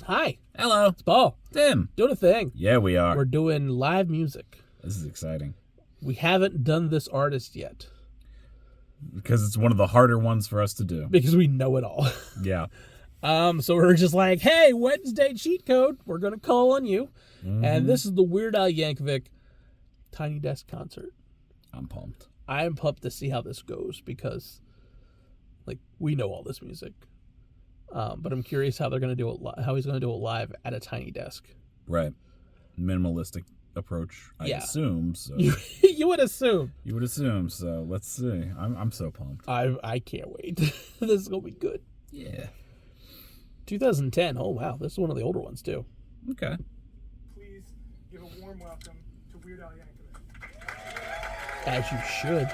Hi, Hello. it's Paul. Tim. Doing a thing. Yeah, we are. We're doing live music. This is exciting. We haven't done this artist yet Because it's one of the harder ones for us to do. because we know it all. Yeah. So we're just like, hey, Wednesday cheat code. We're gonna call on you. Mm-hmm. And this is the Weird Al Yankovic Tiny Desk concert. I'm pumped. I'm pumped to see how this goes because, like, we know all this music. But I'm curious how they're gonna do it. How he's gonna do it live at a tiny desk. Right. Minimalistic approach, I assume. So You would assume. You would assume. So let's see. I'm so pumped. I can't wait. This is gonna be good. Yeah. 2010. Oh wow, this is one of the older ones too. Okay. Please give a warm welcome to Weird Al Yankovic. As you should.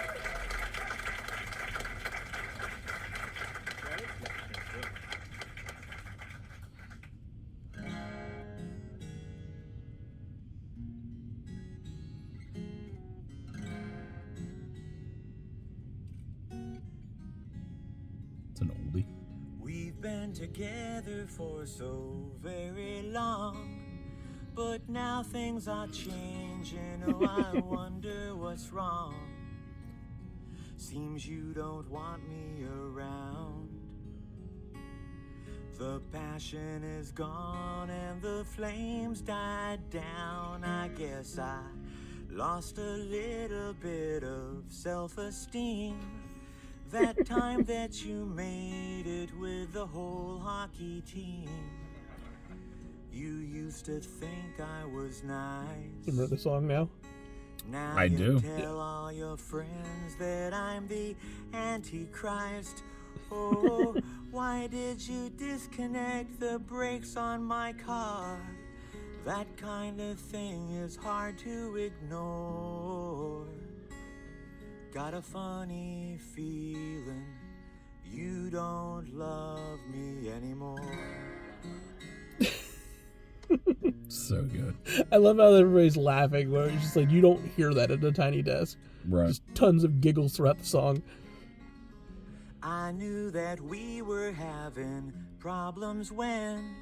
It's an oldie. We've been together for so very long, but now things are changing. Oh, I wonder what's wrong. Seems you don't want me around. The passion is gone and the flames died down. I guess I lost a little bit of self-esteem. That time that you made it with the whole hockey team. You used to think I was nice. You remember the song now? Now I you do. tell all your friends that I'm the Antichrist. Oh, why did you disconnect the brakes on my car? That kind of thing is hard to ignore. Got a funny feeling you don't love me anymore. So good. I love how everybody's laughing. Where it's just like you don't hear that at a tiny desk. Right. Just tons of giggles throughout the song. I knew that we were having problems when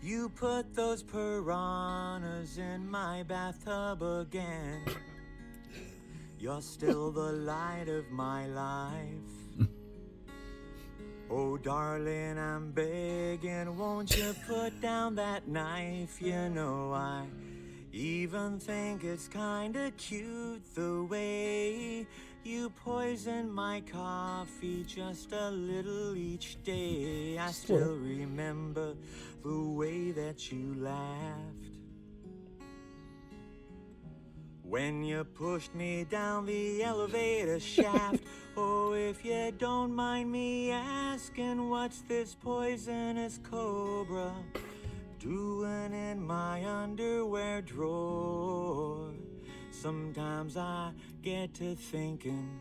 you put those piranhas in my bathtub again. You're still the light of my life. Oh, darling, I'm begging, won't you put down that knife? You know, I even think it's kinda cute the way you poison my coffee just a little each day. I still remember the way that you laughed when you pushed me down the elevator shaft. Oh, if you don't mind me asking, what's this poisonous cobra doing in my underwear drawer? Sometimes I get to thinking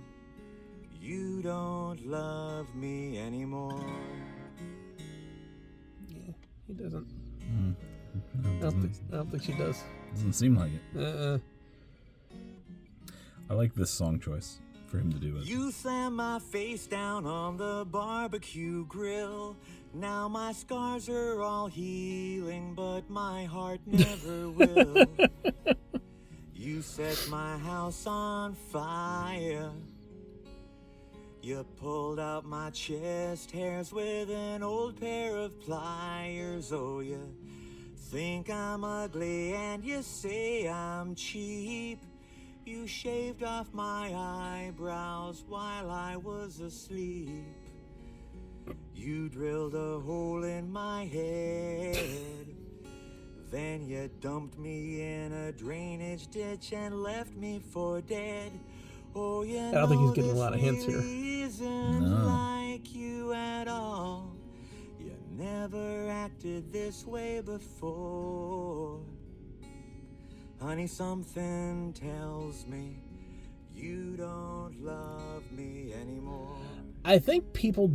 you don't love me anymore. Yeah, he doesn't. No, I don't think she does. doesn't seem like it. I like this song choice for him to do it. You slam my face down on the barbecue grill. Now my scars are all healing, but my heart never will. You set my house on fire. You pulled out my chest hairs with an old pair of pliers. Oh, you think I'm ugly and you say I'm cheap. You shaved off my eyebrows while I was asleep. You drilled a hole in my head. Then you dumped me in a drainage ditch and left me for dead. Oh, you I don't think he's getting a lot of hints here. No. Like you at all. You never acted this way before. Honey, something tells me you don't love me anymore. I think people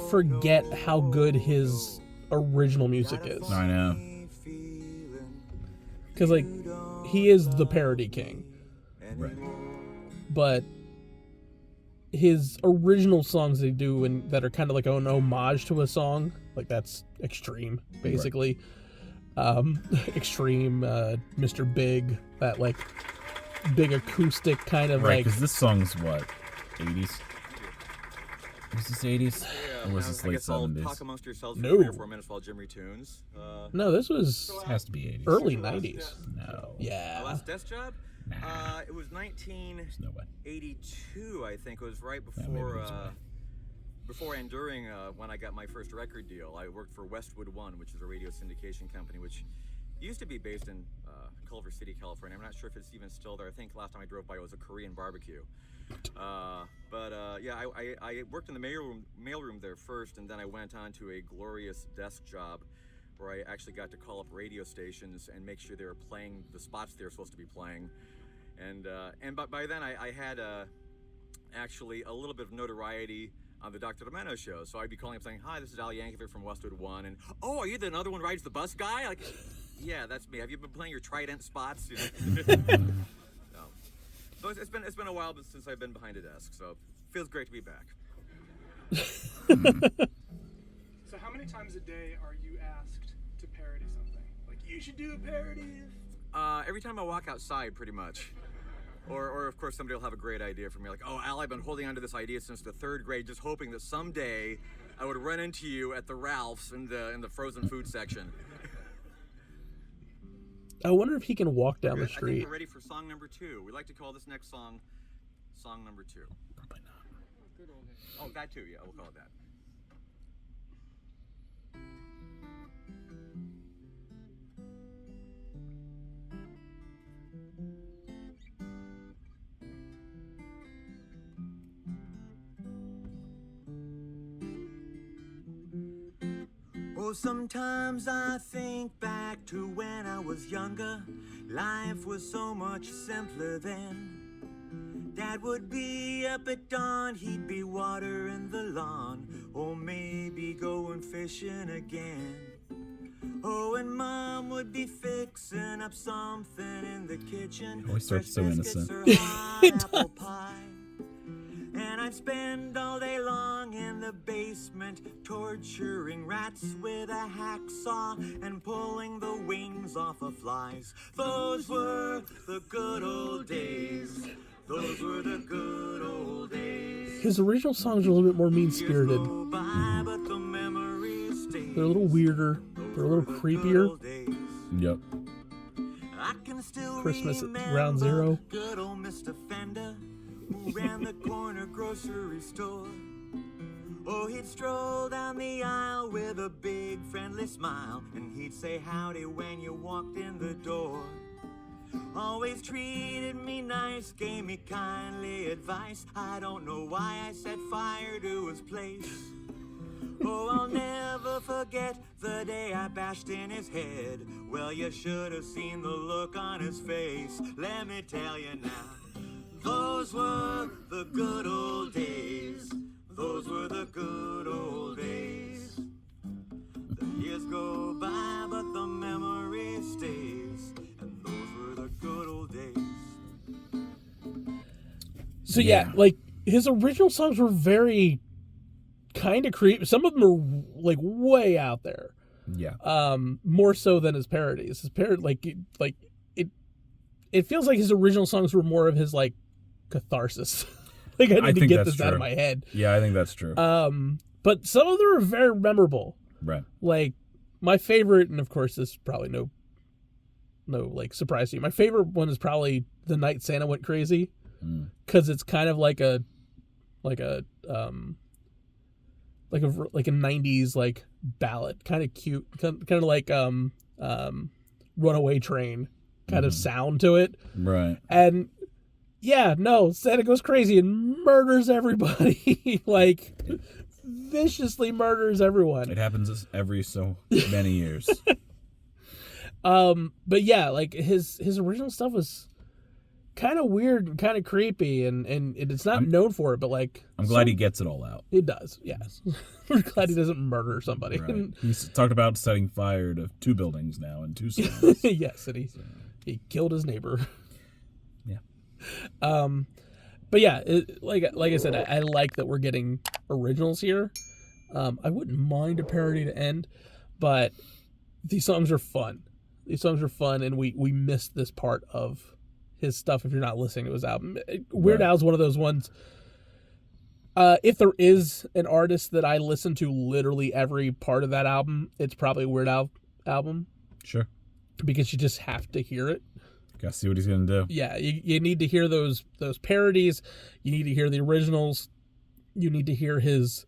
forget how good his original music is. I know. Because, like, he is the parody king. Right. But his original songs they do and that are kind of like an homage to a song, like that's Extreme, basically. Extreme, Mr. Big, that like big acoustic kind of Right, like. because this song's what, 80s? Was this 80s? Or was this I late guess I'll 70s? talk amongst yourselves for No. 3 or 4 minutes while Jimmy tunes. No, this was It has to be 80s. early Your last 90s. desk. No. My Yeah. last desk job? Nah. It was There's no way. 1982, I think. It was right maybe before, it was away. before and during when I got my first record deal. I worked for Westwood One, which is a radio syndication company, which used to be based in Culver City, California. I'm not sure if it's even still there. I think last time I drove by it was a Korean barbecue. Yeah, I worked in the mailroom there first, and then I went on to a glorious desk job where I actually got to call up radio stations and make sure they were playing the spots they were supposed to be playing. And by then I had actually a little bit of notoriety on the Dr. Demento show. So I'd be calling up saying, "Hi, this is Al Yankovic from Westwood One," and "Oh, are you the another one rides the bus guy?" Like, yeah, that's me. Have you been playing your Trident spots? You know? So it's been a while since I've been behind a desk, so it feels great to be back. So how many times a day are you asked to parody something? Like, you should do a parody. Every time I walk outside, pretty much. Or of course somebody will have a great idea for me, like, "Oh, Al, I've been holding on to this idea since the 3rd grade, just hoping that someday I would run into you at the Ralph's in the frozen food section." I wonder if he can walk down the I think street. we're ready for song number 2. We like to call this next song number 2. Probably not. Oh, that too, yeah, we'll call it that. Oh, sometimes I think back to when I was younger. Life was so much simpler then. Dad would be up at dawn, he'd be watering the lawn, or maybe going fishing again. Oh, and Mom would be fixing up something in the kitchen. Always starts so Fresh biscuits innocent. or hot apple pie. And I'd spend all day long in the basement torturing rats with a hacksaw and pulling the wings off of flies. Those were the good old days. Those were the good old days. His original songs are a little bit more mean-spirited. Years go by, but the memories stay. They're a little weirder. They're a little Those were the creepier. good old days. Yep. I can still Christmas at remember Ground Zero. Good old Mr. Fender, who ran the corner grocery store. Oh, he'd stroll down the aisle with a big friendly smile, and he'd say howdy when you walked in the door. Always treated me nice, gave me kindly advice. I don't know why I set fire to his place. Oh, I'll never forget the day I bashed in his head. Well, you should have seen the look on his face. Let me tell you now, those were the good old days. Those were the good old days. The years go by, but the memory stays. And those were the good old days. So yeah, like his original songs were very kind of creepy. Some of them are like way out there. Yeah. More so than his parodies. His it feels like his original songs were more of his like catharsis. Like I need to think get that's this out true. of my head. Yeah, I think that's true. But some of them are very memorable. Right. Like my favorite, and of course this is probably no like surprise to you. My favorite one is probably The Night Santa Went Crazy, because it's kind of like a 90s like ballad, kind of cute, kind of like Runaway Train kind of sound to it. Right. And yeah, no, Santa goes crazy and murders everybody. Like viciously murders everyone. It happens every so many years. But yeah, like his original stuff was kind of weird and kind of creepy, and it's not known for it, but like I'm glad he gets it all out. it does. Yes, we're glad he doesn't murder somebody. Right. He's talked about setting fire to 2 buildings now in 2 songs. Yes, and he killed his neighbor. Yeah. But yeah, like I said, I like that we're getting originals here. I wouldn't mind a parody to end, but these songs are fun. These songs are fun, and we missed this part of his stuff if you're not listening to his album. Weird Right. Al's one of those ones. If there is an artist that I listen to literally every part of that album, it's probably a Weird Al album, Sure. because you just have to hear it. Gotta see what he's gonna do. Yeah, you need to hear those parodies. You need to hear the originals. You need to hear his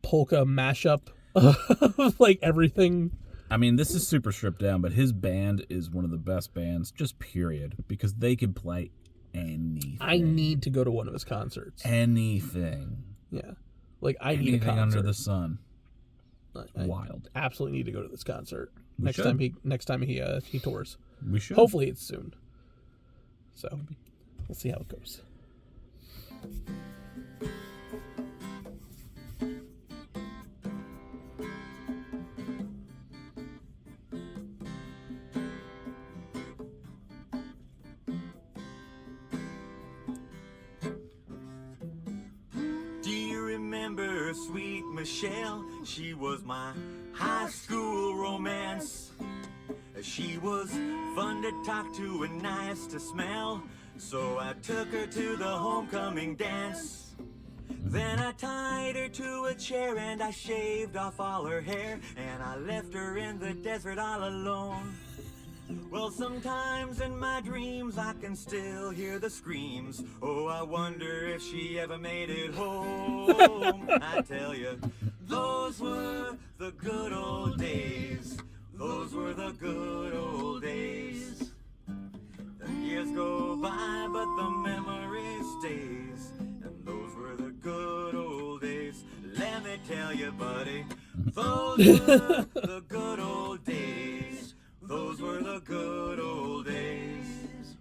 polka mashup of like everything. I mean, this is super stripped down, but his band is one of the best bands, just period, because they can play anything. I need to go to one of his concerts. anything. Yeah, like I need a Anything concert. under the sun. I Wild. absolutely need to go to this concert We next should. time he tours. We should. Hopefully it's soon. So we'll see how it goes. Do you remember sweet Michelle? She was my high school romance. She was fun to talk to and nice to smell, so I took her to the homecoming dance. Then I tied her to a chair and I shaved off all her hair, and I left her in the desert all alone. Well, sometimes in my dreams I can still hear the screams. Oh, I wonder if she ever made it home. I tell you, those were the good old days. Those were the good old days. The years go by, but the memory stays. And those were the good old days. Let me tell you, buddy, those were the good old days. Those were the good old days.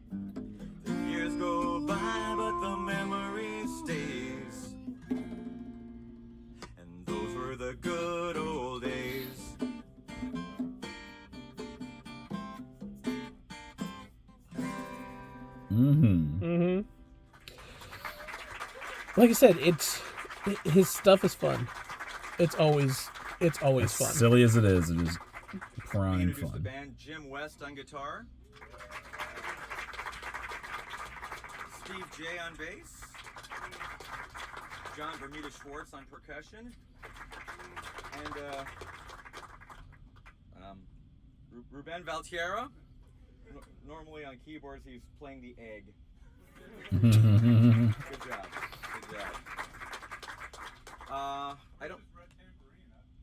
The years go by, but the memory stays. And those were the good old days. Mm-hmm. Like I said, his stuff is fun. It's always As fun. silly as it is prime Introduce the fun. band: Jim West on guitar, Steve J on bass, John Bermuda Schwartz on percussion, and Ruben Valtierra. Normally on keyboards, he's playing the egg. Good job. Good job. I don't.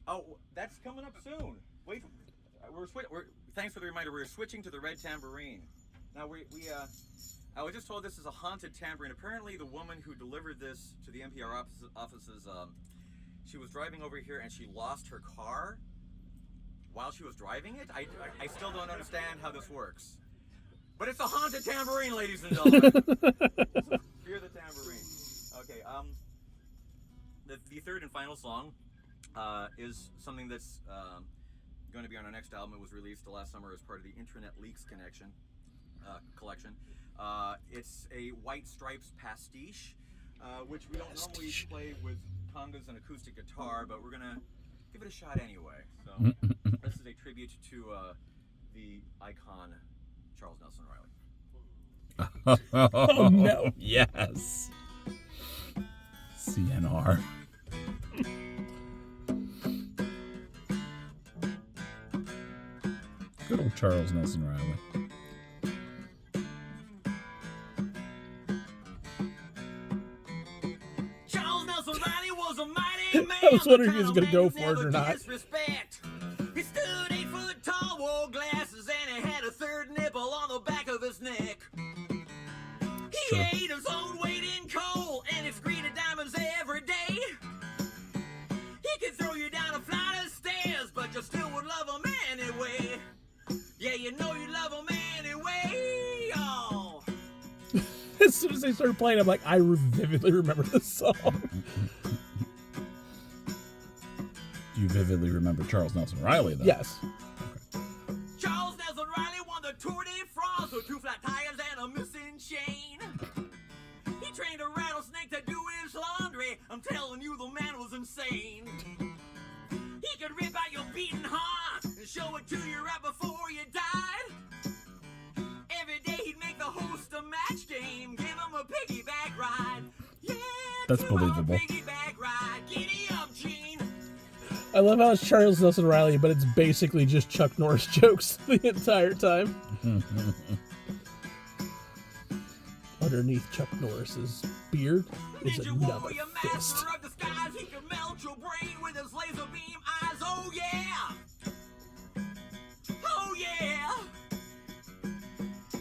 Oh, that's coming up soon. Wait, thanks for the reminder. We're switching to the red tambourine. Now I was just told this is a haunted tambourine. Apparently, the woman who delivered this to the NPR offices, she was driving over here and she lost her car while she was driving it. I still don't understand how this works. But it's a haunted tambourine, ladies and gentlemen. Fear the tambourine. Okay. The third and final song is something that's going to be on our next album. It was released last summer as part of the Internet Leaks collection. It's a White Stripes pastiche, which we don't normally play with congas and acoustic guitar, but we're gonna give it a shot anyway. So this is a tribute to the icon Charles Nelson Riley. Oh no! Yes. CNR. Good old Charles Nelson Riley. Charles Nelson Riley was a mighty man. I was wondering if he was gonna go for it or not. Disrespect. He stood 8 foot tall, wore glasses, and he had a third nipple on the back of his neck. He Sure. ate his own weight in coal, and he greeted diamonds every day. He could throw you down a flight of stairs, but you still would love him anyway. Yeah, you know you love him anyway. Oh. As soon as they started playing, I'm like, I vividly remember this song. Do you vividly remember Charles Nelson Riley, though? Yes. Charles Nelson Riley won the Tour de France with 2 flat tires and a missing chain. He trained a rattlesnake to do his laundry. I'm telling you, the man was insane. He could rip out your beating heart and show it to you right before you died. Every day he'd make the host a match game, give him a piggyback ride. Yeah, That's believable. Piggyback ride. Giddy up, Gene. I love how it's Charles Nelson Riley, but it's basically just Chuck Norris jokes the entire time. Underneath Chuck Norris's beard is Ninja another warrior, fist. master of disguise, he can melt your brain with his laser beam eyes. Oh yeah! Oh yeah!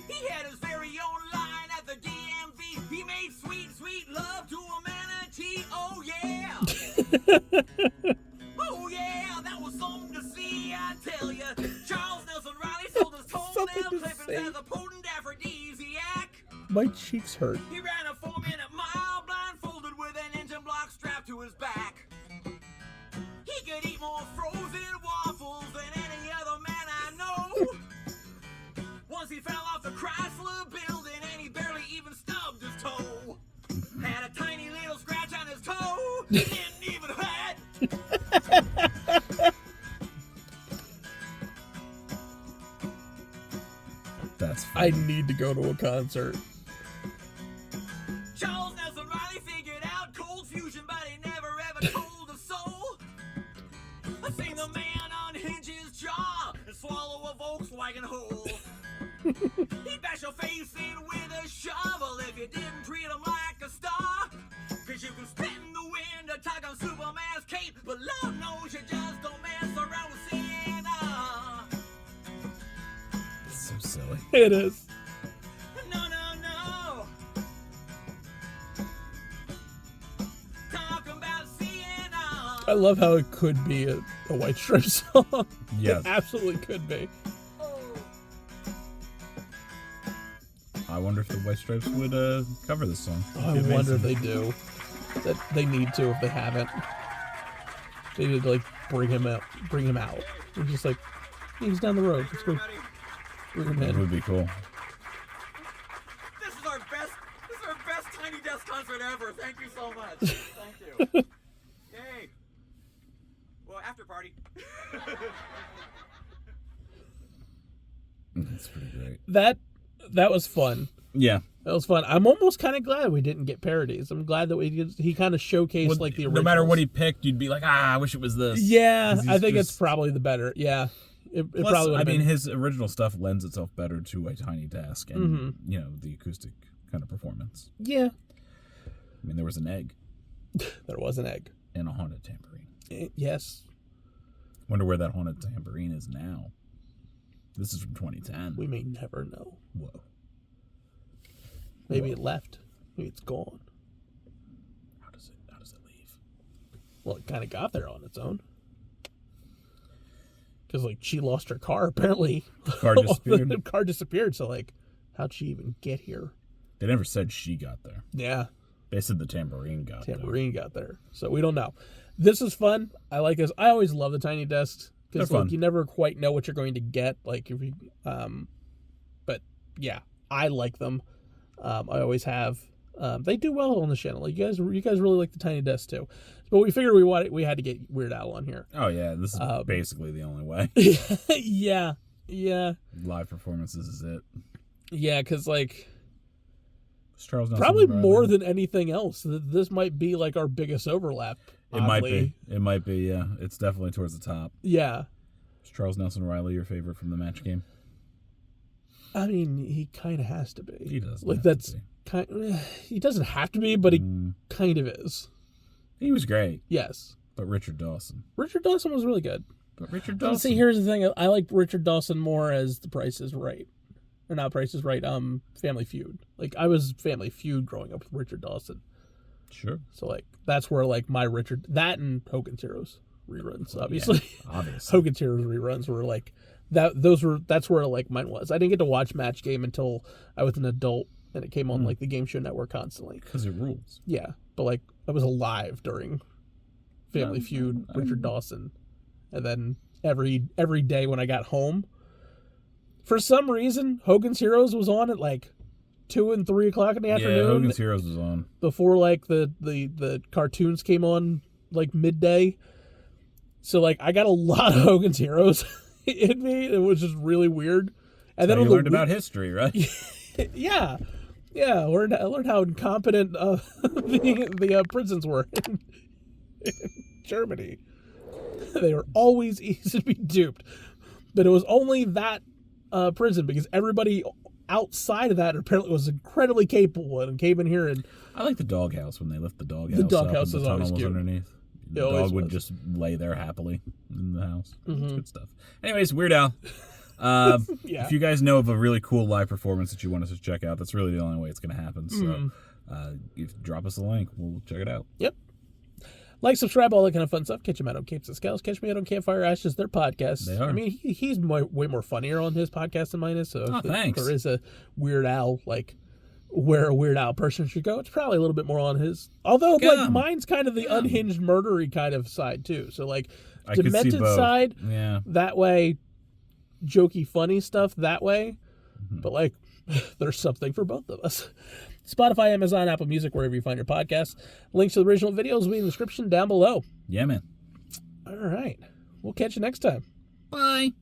He had his very own line at the DMV. He made sweet, sweet love to a manatee. Oh yeah! Oh yeah, that was something to see, I tell ya. Charles Nelson Riley sold his toenail clippings as a potent aphrodisiac. My cheeks hurt. He ran a 4-minute mile blindfolded with an engine block strapped to his back. He could eat more frozen waffles than any other man I know. Once he fell off the Chrysler building and he barely even stubbed his toe. Had a tiny little scratch on his toe. Didn't even hurt. That's I funny. need to go to a concert. Charles Nelson Riley figured out cold fusion, but he never ever told a soul. I seen the man unhinge his jaw and swallow a Volkswagen whole. He'd bash your face in with a shovel if you didn't treat him like a star. Cause you can spit in the wind or tug on Superman's cape, but Lord knows you just don't mess around with Sienna. It's so silly. It is. No, no, no. Talking about Sienna. I love how it could be a White Stripes song. Yes. It absolutely could be. I wonder if the White Stripes would cover this song. Oh, I wonder if they do. That they need to if they haven't. They need to like bring him out. It's just like he's down the road. Let's go bring him That in. would be cool. This is our best Tiny Desk concert ever. Thank you so much. Thank you. Yay. Well, after party. That's pretty great. That was fun. Yeah. That was fun. I'm almost kind of glad we didn't get parodies. I'm glad that he kind of showcased like the originals. No matter what he picked, you'd be like, I wish it was this. Yeah, 'Cause I he's think it's just- probably the better. Yeah, it Plus, probably. I mean, been. his original stuff lends itself better to a tiny desk and Mm-hmm. the acoustic kind of performance. Yeah, I mean, there was an egg there was an egg. and a haunted tambourine. Yes, Wonder where that haunted tambourine is now. This is from 2010. we may never know. Whoa. Maybe it left. Maybe it's gone. How does it leave? Well, it kind of got there on its own. Because like she lost her car apparently. Car disappeared. The car disappeared. So like, how'd she even get here? They never said she got there. Yeah, They said the tambourine got tambourine got there. So we don't know. This is fun. I like this. I always love the tiny desks because They're like fun. you never quite know what you're going to get. Like if you, but yeah, I like them. I always have. They do well on the channel. You guys really like the tiny desks too. But we figured we had to get Weird Al on here. there. Oh, yeah. This is basically the only way. yeah. Live performances is it. Yeah, because like It's Charles Nelson probably Riley. more than anything else, this might be like our biggest overlap. It might oddly. be. It might be, yeah. It's definitely towards the top. Yeah. Is Charles Nelson Riley your favorite from the match game? I mean, he kind of has to be. He does. Like that's he doesn't have to be, but he kind of is. He was great, Yes. but Richard Dawson. Richard Dawson was really good. But Richard But Dawson. see, here's the thing. I like Richard Dawson more as The Price is Right. Or not Price is Right, Family Feud. Like, I was Family Feud growing up with Richard Dawson. Sure. So, like, that's where, like, my Richard... That and Hogan's Heroes reruns, obviously. Yeah, obviously. Hogan's Heroes reruns were, like... That's where, like, mine was. I didn't get to watch Match Game until I was an adult, and it came on, like, the Game Show Network constantly. Because it rules. Yeah, but, like, I was alive during Family Feud, Richard Dawson. And then every day when I got home, for some reason, Hogan's Heroes was on at, like, 2 and 3 o'clock in the Yeah, afternoon. Hogan's Heroes was on. Before like the cartoons came on like midday. So like I got a lot of Hogan's Heroes in me. It was just really weird. And Then then you on learned about history, right? yeah. I learned how incompetent the prisons were in Germany. They were always easy to be duped. But it was only that prison because everybody outside of that apparently was incredibly capable and came in here and I like the doghouse when they lift the doghouse. The up doghouse and is the always tunnel was cute. underneath. The It always dog would was. just lay there happily in the house. Mm-hmm. It's good stuff. Anyways, Weird Al. Yeah. If you guys know of a really cool live performance that you want us to check out, that's really the only way it's going to happen. So drop us a link. We'll check it out. Yep. Like, subscribe, all that kind of fun stuff. Catch him out on Capes and Scowls. Catch me out on Campfire Ashes, their podcast. They are. I mean, he's way more funnier on his podcast than mine is. So if thanks. there is a Weird Al, like, where a Weird Al person should go, it's probably a little bit more on his. Although, like, mine's kind of the unhinged, murdery kind of side, too. So, like, I could see demented both. side, Yeah. that way, jokey, funny stuff that way. But, like, there's something for both of us. Spotify, Amazon, Apple Music, wherever you find your podcasts. Links to the original videos will be in the description down below. Yeah, man. All right. We'll catch you next time. Bye.